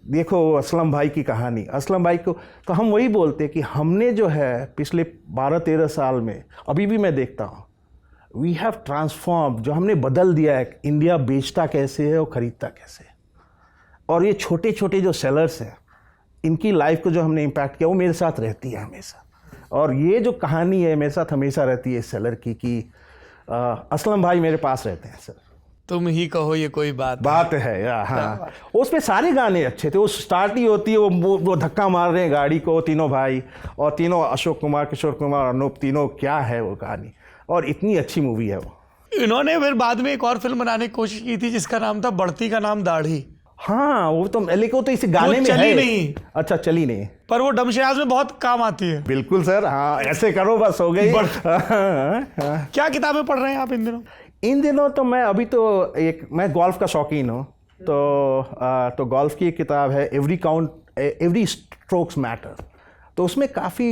S2: देखो असलम भाई की कहानी। असलम भाई को तो हम वही बोलते कि हमने जो है पिछले 12-13 साल में, अभी भी मैं देखता हूँ, वी हैव ट्रांसफॉर्म, जो हमने बदल दिया है। इंडिया बेचता कैसे है और ख़रीदता कैसे है। और ये छोटे छोटे जो सेलर्स हैं, इनकी लाइफ को जो हमने इम्पैक्ट किया वो मेरे साथ रहती है हमेशा। और ये जो कहानी है मेरे साथ हमेशा रहती है इस सेलर की कि असलम भाई मेरे पास रहते हैं सर,
S1: तुम ही कहो ये कोई बात
S2: है या हाँ। उसमें सारे गाने अच्छे थे। वो स्टार्ट ही होती है वो धक्का मार रहे हैं गाड़ी को तीनों भाई, और तीनों अशोक कुमार, किशोर कुमार, अनूप, तीनों, क्या है वो कहानी। और इतनी अच्छी मूवी है वो।
S1: इन्होंने फिर बाद में एक और फिल्म बनाने की कोशिश की थी जिसका नाम था बढ़ती का नाम दाढ़ी।
S2: हाँ वो तो, लेकिन वो तो इस गाने में
S1: चली
S2: है।
S1: नहीं।
S2: अच्छा चली नहीं,
S1: पर वो डमशराज में बहुत काम आती है।
S2: बिल्कुल सर, हाँ ऐसे करो बस हो गई।
S1: क्या किताबें पढ़ रहे हैं आप इन दिनों?
S2: इन दिनों तो मैं अभी तो मैं गोल्फ का शौकीन हूँ, तो गोल्फ की एक किताब है एवरी स्ट्रोक्स मैटर। तो उसमें काफ़ी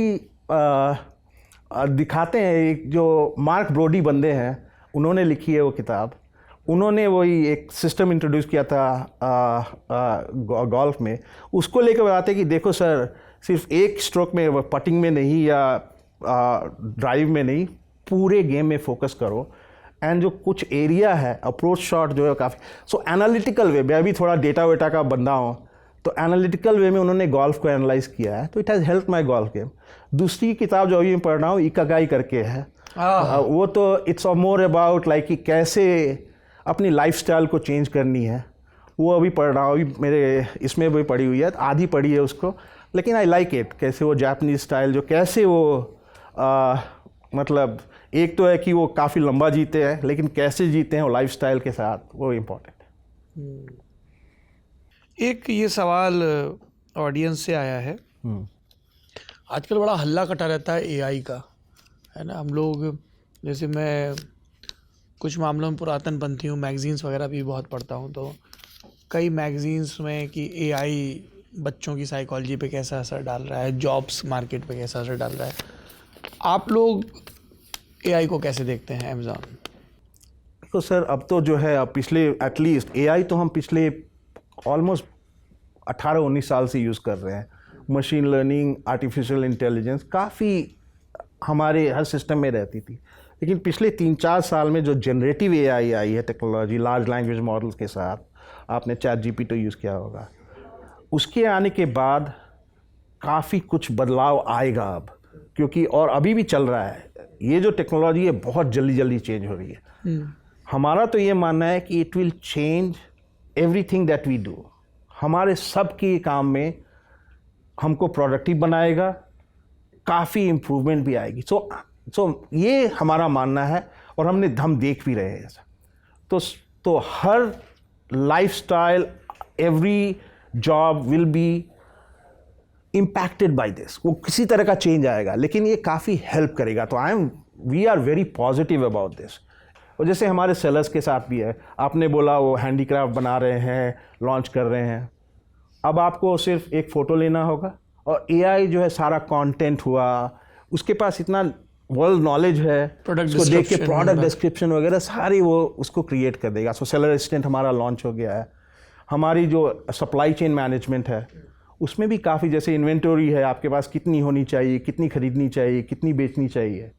S2: दिखाते हैं, एक जो मार्क ब्रोडी बंदे हैं उन्होंने लिखी है वो किताब। उन्होंने वही एक सिस्टम इंट्रोड्यूस किया था गोल्फ में, उसको लेकर बताते हैं कि देखो सर, सिर्फ एक स्ट्रोक में, पटिंग में नहीं या ड्राइव में नहीं, पूरे गेम में फोकस करो। एंड जो कुछ एरिया है अप्रोच शॉट जो है काफ़ी एनालिटिकल वे, मैं भी थोड़ा डेटा वेटा का बंदा हूँ, तो एनालिटिकल वे में उन्होंने गोल्फ को एनालाइज किया है, तो it has help my golf game. दूसरी किताब जो अभी मैं पढ़ रहा हूँ इकागाई करके है, वो तो इट्स मोर अबाउट लाइक कि कैसे अपनी लाइफस्टाइल को चेंज करनी है, वो अभी पढ़ रहा हूँ। अभी मेरे इसमें भी पढ़ी हुई है, आधी पढ़ी है उसको, लेकिन आई लाइक इट, कैसे वो जापानीज स्टाइल जो कैसे वो मतलब एक तो है कि वो काफ़ी लंबा जीते हैं, लेकिन कैसे जीते हैं वो लाइफस्टाइल के साथ, वो इम्पोर्टेंट है।
S1: एक ये सवाल ऑडियंस से आया है, आजकल बड़ा हल्ला कटा रहता है एआई का, है ना। हम लोग, जैसे मैं कुछ मामलों में पुरातनपंथी हूँ, मैगज़ीन्स वगैरह भी बहुत पढ़ता हूँ, तो कई मैगज़ीन्स में कि एआई बच्चों की साइकोलॉजी पे कैसा असर डाल रहा है, जॉब्स मार्केट पे कैसा असर डाल रहा है। आप लोग एआई को कैसे देखते हैं अमेज़ॉन?
S2: तो सर अब तो जो है, अब पिछले एटलीस्ट एआई तो हम पिछले ऑलमोस्ट 18-19 साल से यूज़ कर रहे हैं। मशीन लर्निंग, आर्टिफिशियल इंटेलिजेंस काफ़ी हमारे हर सिस्टम में रहती थी, लेकिन पिछले 3-4 साल में जो जनरेटिव एआई आई है टेक्नोलॉजी, लार्ज लैंग्वेज मॉडल्स के साथ, आपने ChatGPT यूज़ किया होगा, उसके आने के बाद काफ़ी कुछ बदलाव आएगा अब, क्योंकि और अभी भी चल रहा है ये जो टेक्नोलॉजी है, बहुत जल्दी जल्दी चेंज हो रही है। हमारा तो ये मानना है कि it will change everything that we do, हमारे सब के काम में हमको प्रोडक्टिव बनाएगा, काफ़ी इम्प्रूवमेंट भी आएगी। सो ये हमारा मानना है, और हम देख भी रहे हैं ऐसा। तो हर lifestyle, every job will be impacted by this, वो किसी तरह का चेंज आएगा, लेकिन ये काफ़ी हेल्प करेगा। तो we are very positive about this. और जैसे हमारे सेलर्स के साथ भी है, आपने बोला वो हैंडीक्राफ्ट बना रहे हैं, लॉन्च कर रहे हैं, अब आपको सिर्फ एक फ़ोटो लेना होगा, और एआई जो है सारा कंटेंट हुआ, उसके पास इतना वर्ल्ड नॉलेज है, उसको देख के प्रोडक्ट डिस्क्रिप्शन वगैरह सारी वो उसको क्रिएट कर देगा। सो सेलर असिस्टेंट हमारा लॉन्च हो गया है। हमारी जो सप्लाई चेन मैनेजमेंट है उसमें भी काफ़ी, जैसे इन्वेंटरी है आपके पास, कितनी होनी चाहिए, कितनी खरीदनी चाहिए, कितनी बेचनी चाहिए।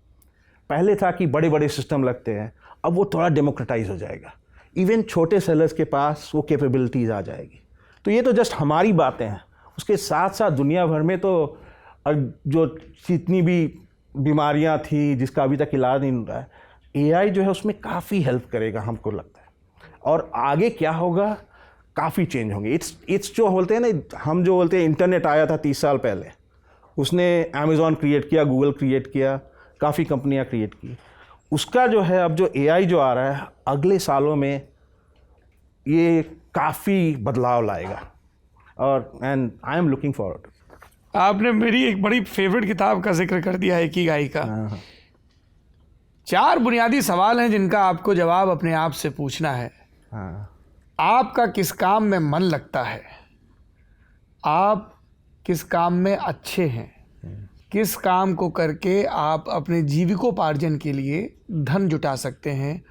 S2: पहले था कि बड़े बड़े सिस्टम लगते हैं, अब वो थोड़ा डेमोक्रेटाइज हो जाएगा, इवन छोटे सेलर्स के पास वो कैपेबिलिटीज़ आ जाएगी। तो ये तो जस्ट हमारी बातें हैं, उसके साथ साथ दुनिया भर में तो जो जितनी भी बीमारियां थी जिसका अभी तक इलाज नहीं हो रहा है, एआई जो है उसमें काफ़ी हेल्प करेगा हमको लगता है। और आगे क्या होगा, काफ़ी चेंज होंगे। इट्स जो बोलते हैं ना, हम जो बोलते हैं इंटरनेट आया था 30 साल पहले, उसने अमेज़ॉन क्रिएट किया, गूगल क्रिएट किया, काफ़ी कंपनियां क्रिएट की। उसका जो है अब जो एआई जो आ रहा है अगले सालों में, ये काफ़ी बदलाव लाएगा, और and I am looking forward.
S1: आपने मेरी एक बड़ी फेवरेट किताब का जिक्र कर दिया है, इकिगाई का। 4 बुनियादी सवाल हैं जिनका आपको जवाब अपने आप से पूछना है। आपका किस काम में मन लगता है? आप किस काम में अच्छे हैं? किस काम को करके आप अपने जीविकोपार्जन के लिए धन जुटा सकते हैं?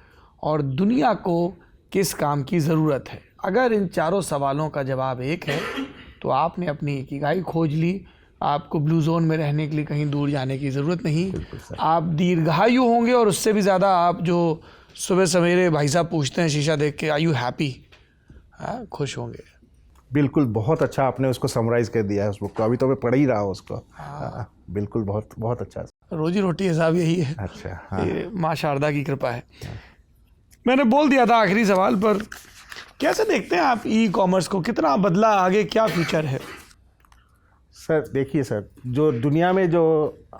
S1: और दुनिया को किस काम की ज़रूरत है? अगर इन 4 सवालों का जवाब एक है तो आपने अपनी इकिगाई खोज ली। आपको ब्लू जोन में रहने के लिए कहीं दूर जाने की ज़रूरत नहीं। आप दीर्घायु होंगे, और उससे भी ज़्यादा आप जो सुबह सवेरे भाई साहब पूछते हैं शीशा देख के, आर यू हैप्पी, खुश होंगे।
S2: बिल्कुल, बहुत अच्छा आपने उसको समराइज़ कर दिया है उस बुक को, अभी तो मैं पढ़ ही रहा हूँ उसको। बिल्कुल, बहुत बहुत अच्छा।
S1: रोजी रोटी हिसाब यही है।
S2: अच्छा,
S1: ये माँ शारदा की कृपा है। मैंने बोल दिया था आखिरी सवाल पर, कैसे देखते हैं आप ई कॉमर्स को? कितना बदला, आगे क्या फ्यूचर है?
S2: सर देखिए सर, जो दुनिया में जो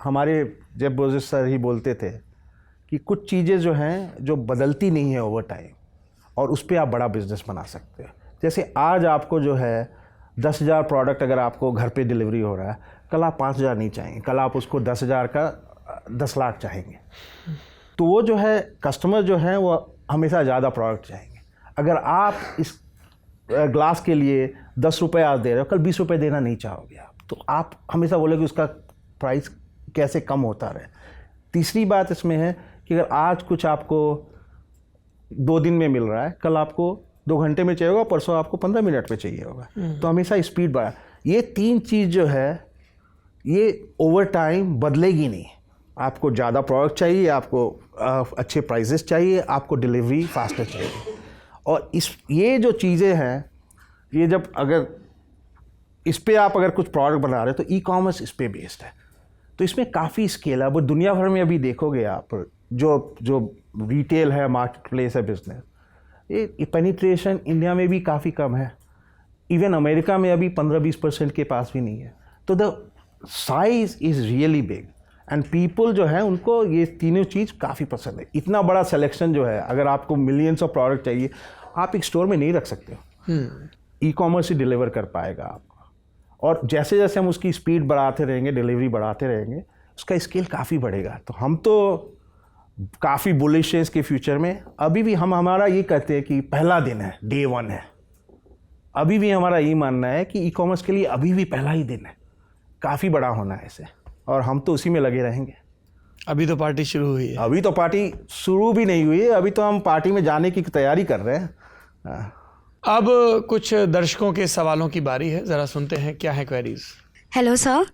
S2: हमारे जेफ बेज़ोस सर ही बोलते थे कि कुछ चीज़ें जो हैं जो बदलती नहीं है ओवर टाइम, और उस पर आप बड़ा बिजनेस बना सकते हैं। जैसे आज आपको जो है 10,000 प्रोडक्ट अगर आपको घर पे डिलीवरी हो रहा है, कल आप 5,000 नहीं चाहेंगे, कल आप उसको 10,000 का 10 लाख चाहेंगे। तो वो जो है कस्टमर जो है वो हमेशा ज़्यादा प्रोडक्ट चाहेंगे। अगर आप इस ग्लास के लिए 10 रुपये आज दे रहे हो, कल 20 रुपये देना नहीं चाहोगे आप, तो आप हमेशा बोलोगे उसका प्राइस कैसे कम होता रहे। तीसरी बात इसमें है कि अगर आज कुछ आपको 2 दिन में मिल रहा है, कल आपको 2 घंटे में चाहिए होगा, परसों आपको 15 मिनट में चाहिए होगा। तो हमेशा स्पीड बढ़ा। ये 3 चीज़ जो है ये ओवर टाइम बदलेगी नहीं। आपको ज़्यादा प्रोडक्ट चाहिए, आपको अच्छे प्राइजेस चाहिए, आपको डिलीवरी फास्टर चाहिए। और ये जो चीज़ें हैं, ये जब अगर इस पे आप अगर कुछ प्रोडक्ट बना रहे हो तो ई कॉमर्स इस पे बेस्ड है, तो इसमें काफ़ी स्केल है। वो दुनिया भर में अभी देखोगे आप जो रिटेल है, मार्केट प्लेस है, बिजनेस, ये पेनिट्रेशन इंडिया में भी काफ़ी कम है। इवन अमेरिका में अभी 15-20% के पास भी नहीं है। तो the size is really big and people जो है उनको ये तीनों चीज़ काफ़ी पसंद है। इतना बड़ा सिलेक्शन जो है, अगर आपको मिलियंस ऑफ प्रोडक्ट चाहिए, आप एक स्टोर में नहीं रख सकते हो। ई कॉमर्स ही डिलीवर कर पाएगा आपको। और जैसे जैसे हम उसकी स्पीड बढ़ाते रहेंगे, डिलीवरी बढ़ाते रहेंगे, उसका स्केल काफ़ी बढ़ेगा। तो हम तो काफ़ी बुलिश है इसके फ्यूचर में। अभी भी हम हमारा ये कहते हैं कि पहला दिन है, डे 1 है। अभी भी हमारा ये मानना है कि ई कॉमर्स के लिए अभी भी पहला ही दिन है, काफ़ी बड़ा होना है इसे, और हम तो उसी में लगे रहेंगे।
S1: अभी तो पार्टी शुरू हुई है।
S2: अभी तो पार्टी शुरू भी नहीं हुई है, अभी तो हम पार्टी में जाने की तैयारी कर रहे हैं।
S1: अब कुछ दर्शकों के सवालों की बारी है, ज़रा सुनते हैं क्या है क्वेरीज।
S3: हेलो सर,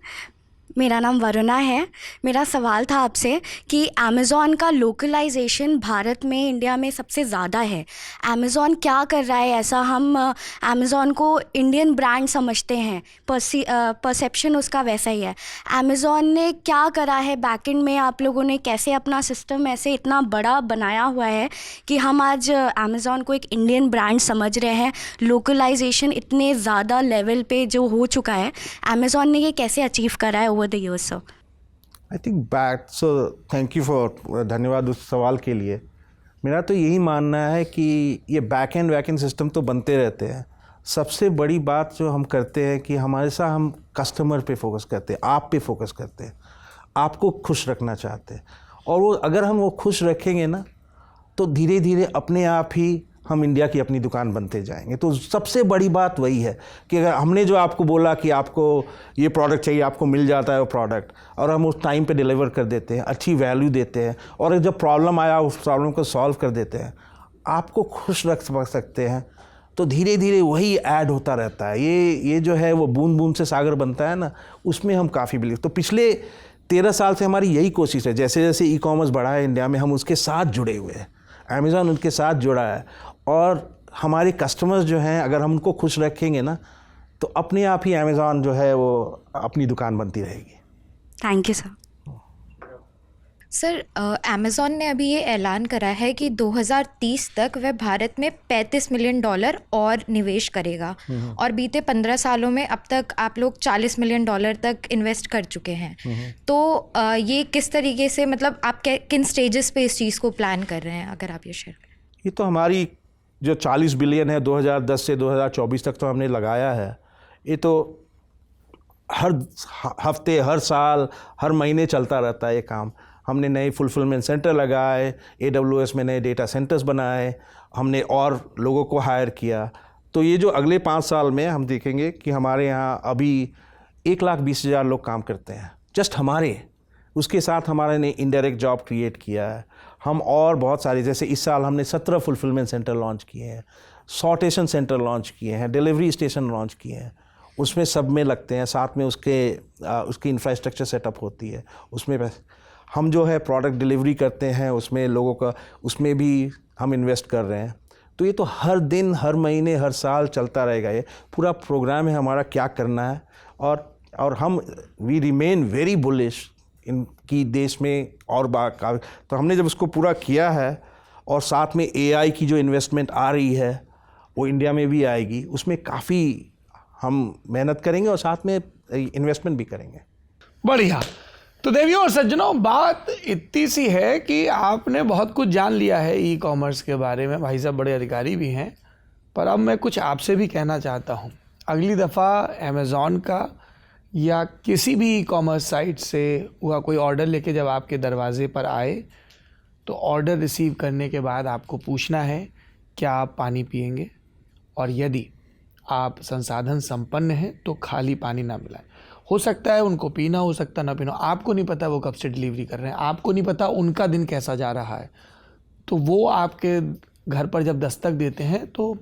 S3: मेरा नाम वरुणा है। मेरा सवाल था आपसे कि अमेज़ॉन का लोकलाइजेशन भारत में, इंडिया में सबसे ज़्यादा है। अमेज़ॉन क्या कर रहा है ऐसा? हम अमेज़ॉन को इंडियन ब्रांड समझते हैं, परसेप्शन उसका वैसा ही है। अमेज़ॉन ने क्या करा है बैकएंड में? आप लोगों ने कैसे अपना सिस्टम ऐसे इतना बड़ा बनाया हुआ है कि हम आज अमेज़ॉन को एक इंडियन ब्रांड समझ रहे हैं? लोकलाइजेशन इतने ज़्यादा लेवल पे जो हो चुका है, अमेज़ॉन ने ये कैसे अचीव करा है over the years, sir?
S2: I think so thank you for, धन्यवाद उस सवाल के लिए। मेरा तो यही मानना है कि ये बैक एंड सिस्टम तो बनते रहते हैं। सबसे बड़ी बात जो हम करते हैं कि हमारे साथ हम कस्टमर पे फोकस करते हैं, आप पे फोकस करते हैं, आपको खुश रखना चाहते हैं। और वो अगर हम वो खुश रखेंगे ना, तो धीरे धीरे अपने आप ही हम इंडिया की अपनी दुकान बनते जाएंगे। तो सबसे बड़ी बात वही है कि अगर हमने जो आपको बोला कि आपको ये प्रोडक्ट चाहिए, आपको मिल जाता है वो प्रोडक्ट, और हम उस टाइम पे डिलीवर कर देते हैं, अच्छी वैल्यू देते हैं, और जब प्रॉब्लम आया उस प्रॉब्लम को सॉल्व कर देते हैं, आपको खुश रख सकते हैं, तो धीरे धीरे वही ऐड होता रहता है। ये जो है वो बूंद बूंद से सागर बनता है ना, उसमें हम काफ़ी बिलीव। तो पिछले 13 साल से हमारी यही कोशिश है। जैसे जैसे ई कॉमर्स बढ़ा है इंडिया में, हम उसके साथ जुड़े हुए हैं, अमेज़ॉन उनके साथ जुड़ा है, और हमारे कस्टमर्स जो हैं अगर हम उनको खुश रखेंगे ना, तो अपने आप ही अमेज़ॉन जो है वो अपनी दुकान बनती रहेगी।
S3: Thank you sir.
S4: Sir, Amazon ने अभी ये ऐलान करा है कि 2030 तक वह भारत में $35 मिलियन और निवेश करेगा, और बीते 15 सालों में अब तक आप लोग $40 मिलियन तक इन्वेस्ट कर चुके हैं। तो ये किस तरीके से, मतलब आप किन स्टेजेस पे इस चीज़ को प्लान कर रहे हैं, अगर आप ये शेयर करें।
S2: ये तो हमारी जो 40 बिलियन है 2010 से 2024 तक तो हमने लगाया है। ये तो हर हफ्ते, हर साल, हर महीने चलता रहता है ये काम। हमने नए फुलफिलमेंट सेंटर लगाए, AWS में नए डेटा सेंटर्स बनाए, हमने और लोगों को हायर किया। तो ये जो अगले 5 साल में हम देखेंगे कि हमारे यहाँ अभी 1,20,000 लोग काम करते हैं, जस्ट हमारे। उसके साथ हमारे ने इनडायरेक्ट जॉब क्रिएट किया है। हम और बहुत सारे, जैसे इस साल हमने 17 फुलफिलमेंट सेंटर लॉन्च किए हैं, सॉर्टेशन सेंटर लॉन्च किए हैं, डिलीवरी स्टेशन लॉन्च किए हैं। उसमें सब में लगते हैं, साथ में उसकी इंफ्रास्ट्रक्चर सेटअप होती है। उसमें हम जो है प्रोडक्ट डिलीवरी करते हैं, उसमें लोगों का, उसमें भी हम इन्वेस्ट कर रहे हैं। तो ये तो हर दिन, हर महीने, हर साल चलता रहेगा। ये पूरा प्रोग्राम है हमारा क्या करना है। और हम वी रिमेन वेरी बुलिश इनकी देश में और तो हमने जब उसको पूरा किया है, और साथ में AI की जो इन्वेस्टमेंट आ रही है वो इंडिया में भी आएगी, उसमें काफ़ी हम मेहनत करेंगे और साथ में इन्वेस्टमेंट भी करेंगे।
S1: बढ़िया। तो देवियों और सज्जनों, बात इतनी सी है कि आपने बहुत कुछ जान लिया है ई कॉमर्स के बारे में। भाई साहब बड़े अधिकारी भी हैं, पर अब मैं कुछ आपसे भी कहना चाहता हूँ। अगली दफ़ा अमेज़ॉन का या किसी भी ई कॉमर्स साइट से हुआ कोई ऑर्डर लेके जब आपके दरवाजे पर आए, तो ऑर्डर रिसीव करने के बाद आपको पूछना है क्या आप पानी पिएंगे, और यदि आप संसाधन संपन्न हैं तो खाली पानी ना मिलाएं। हो सकता है उनको पीना, हो सकता ना पीना, आपको नहीं पता वो कब से डिलीवरी कर रहे हैं, आपको नहीं पता उनका दिन कैसा जा रहा है। तो वो आपके घर पर जब दस्तक देते हैं तो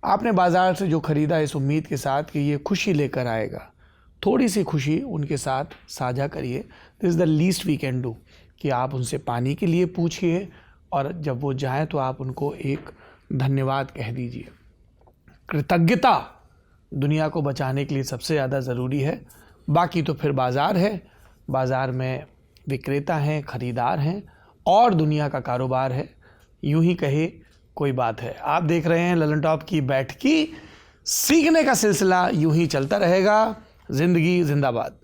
S1: आपने बाज़ार से जो ख़रीदा इस उम्मीद के साथ कि ये खुशी लेकर आएगा, थोड़ी सी खुशी उनके साथ साझा करिए। This is the least we can do कि आप उनसे पानी के लिए पूछिए, और जब वो जाएं तो आप उनको एक धन्यवाद कह दीजिए। कृतज्ञता दुनिया को बचाने के लिए सबसे ज़्यादा ज़रूरी है। बाकी तो फिर बाज़ार है, बाज़ार में विक्रेता हैं, ख़रीदार हैं और दुनिया का कारोबार है, यूं ही कहे कोई बात है। आप देख रहे हैं ललन टॉप की बैठकी। सीखने का सिलसिला यूं ही चलता रहेगा। ज़िंदगी जिंदाबाद।